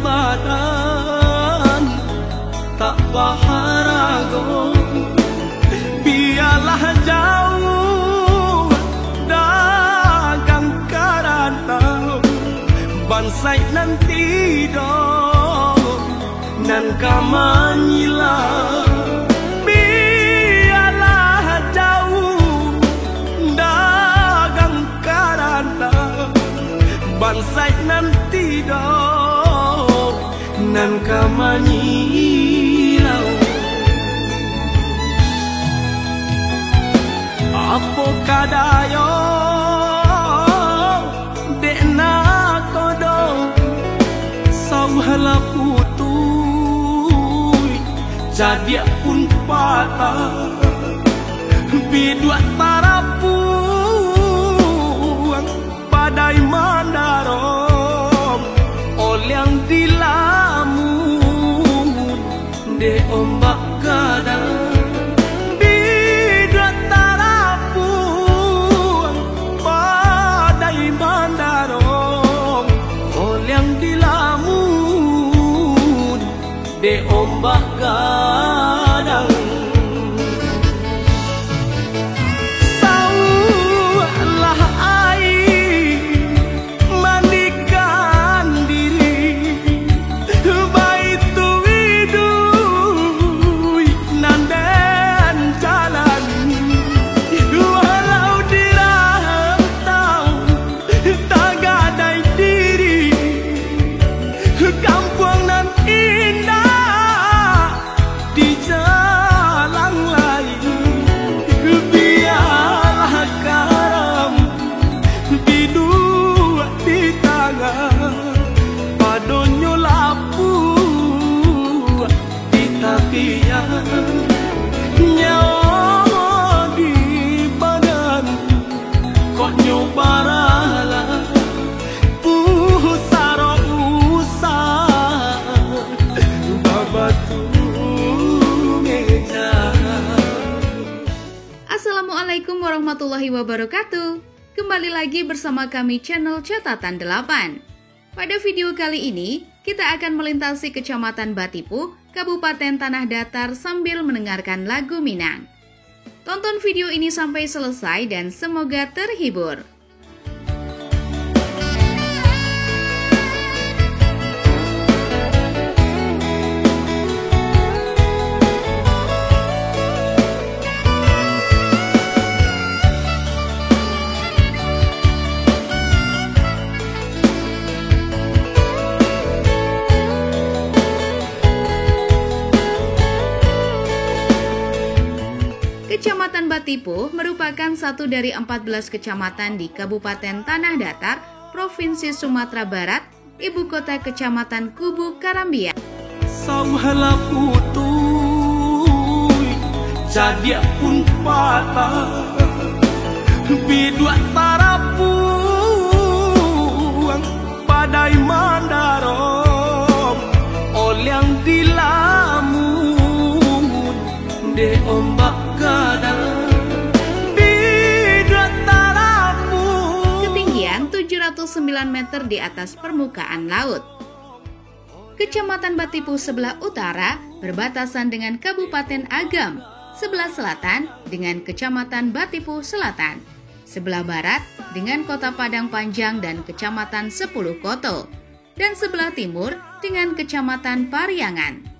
Badan tak baharago, biarlah jauh dagang karantau, bansai nanti dong nan kamanyila. Biarlah jauh dagang karantau, bansai nanti dong nan kamanyilau. Apo kadayo dekna kodong sauhala putui jadi pun patah bidua tarapuang padai mandarong olyang dilamun de ombak kadang. De ombak kadang saulah air mandikan diri baitu widui nanden jalan walau dirantau tak gadai diri kampung nan indah di jalan lain. Biarlah garam bidua di tangan padonyo lapu di tapian nyawa di badan kok nyobaralah pusaro usah babatu. Assalamualaikum warahmatullahi wabarakatuh. Kembali lagi bersama kami channel Catatan 8. Pada video kali ini, kita akan melintasi Kecamatan Batipu, Kabupaten Tanah Datar sambil mendengarkan lagu Minang. Tonton video ini sampai selesai dan semoga terhibur. Kecamatan Batipu merupakan satu dari 14 kecamatan di Kabupaten Tanah Datar, Provinsi Sumatera Barat, ibu kota Kecamatan Kubu Karambia. Sauhala putui jadi pun patah bidua tarapuang padai mandarong olyang dilamun de ombak kadang. Ketinggian 709 meter di atas permukaan laut. Kecamatan Batipu sebelah utara berbatasan dengan Kabupaten Agam, sebelah selatan dengan Kecamatan Batipu Selatan, sebelah barat dengan Kota Padang Panjang dan Kecamatan Sepuluh Koto, dan sebelah timur dengan Kecamatan Pariangan.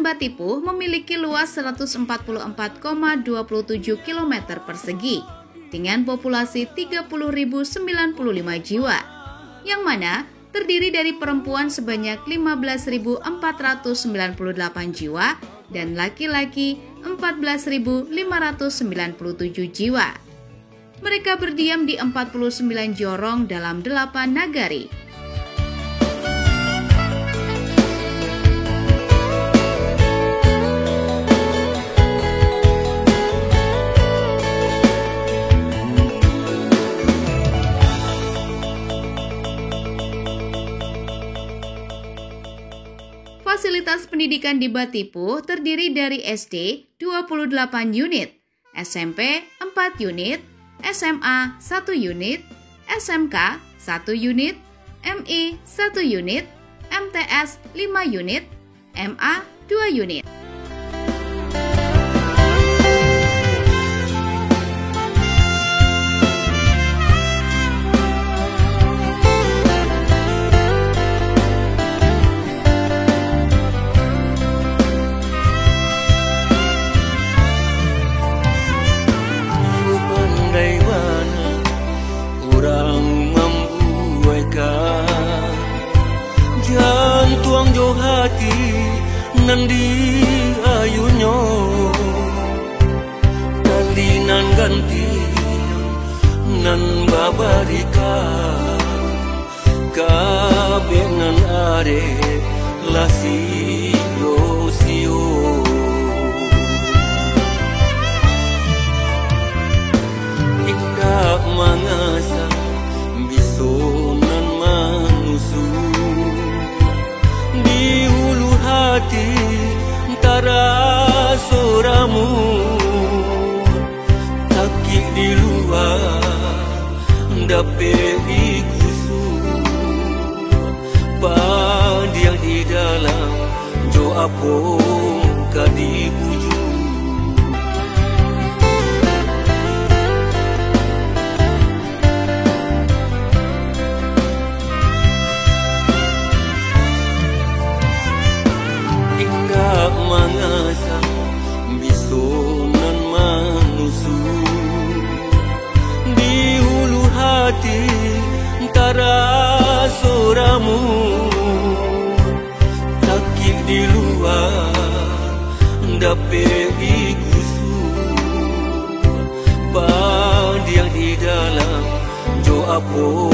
Batipuh memiliki luas 144,27 km persegi dengan populasi 30.095 jiwa, yang mana terdiri dari perempuan sebanyak 15.498 jiwa dan laki-laki 14.597 jiwa. Mereka berdiam di 49 jorong dalam 8 nagari. Fasilitas pendidikan di Batipuh terdiri dari SD 28 unit, SMP 4 unit, SMA 1 unit, SMK 1 unit, MI 1 unit, MTS 5 unit, MA 2 unit. Hati nan di ayunyo dalinan ganti nan babarika kabengan are lasio sio indah mangasa bisonan manusu di hulu hati tara soramu sakit di luar dape igusu padiang di dalam jo apo kadi buju mangasa bisonan manusu di hulu hati tara soramu sakit di luar dape igusu padiang di dalam jo apo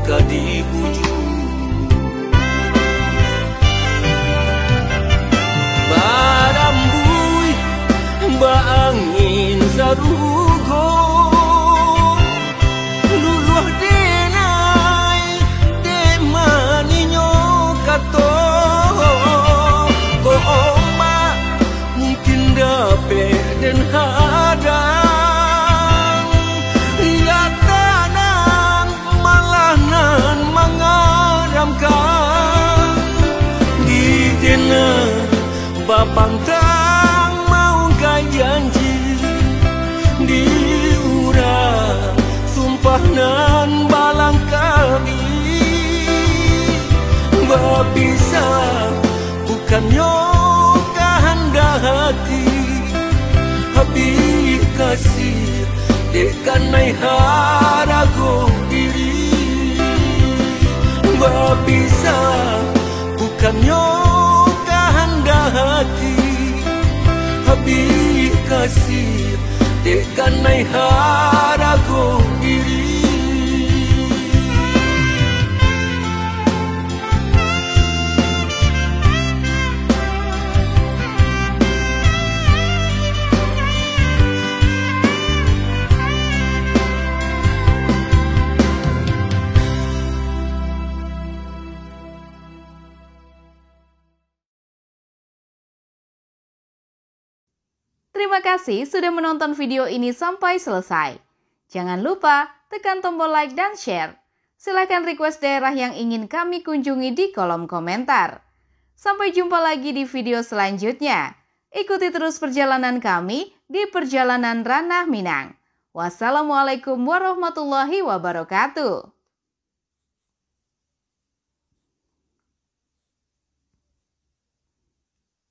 kadi buju angin sarugo luluh denai demaninya kato ko ombak mungkin dapat dan hadang ya tanang malah nan mengaramkan di dena babang janji diurang sumpah nan balang kami babisa bukan yoga handa hati habis kasih dekan nai harago diri babisa bukan yoga handa hati habis kasih dekan nai harago diri. Terima kasih sudah menonton video ini sampai selesai. Jangan lupa tekan tombol like dan share. Silahkan request daerah yang ingin kami kunjungi di kolom komentar. Sampai jumpa lagi di video selanjutnya. Ikuti terus perjalanan kami di Perjalanan Ranah Minang. Wassalamualaikum warahmatullahi wabarakatuh.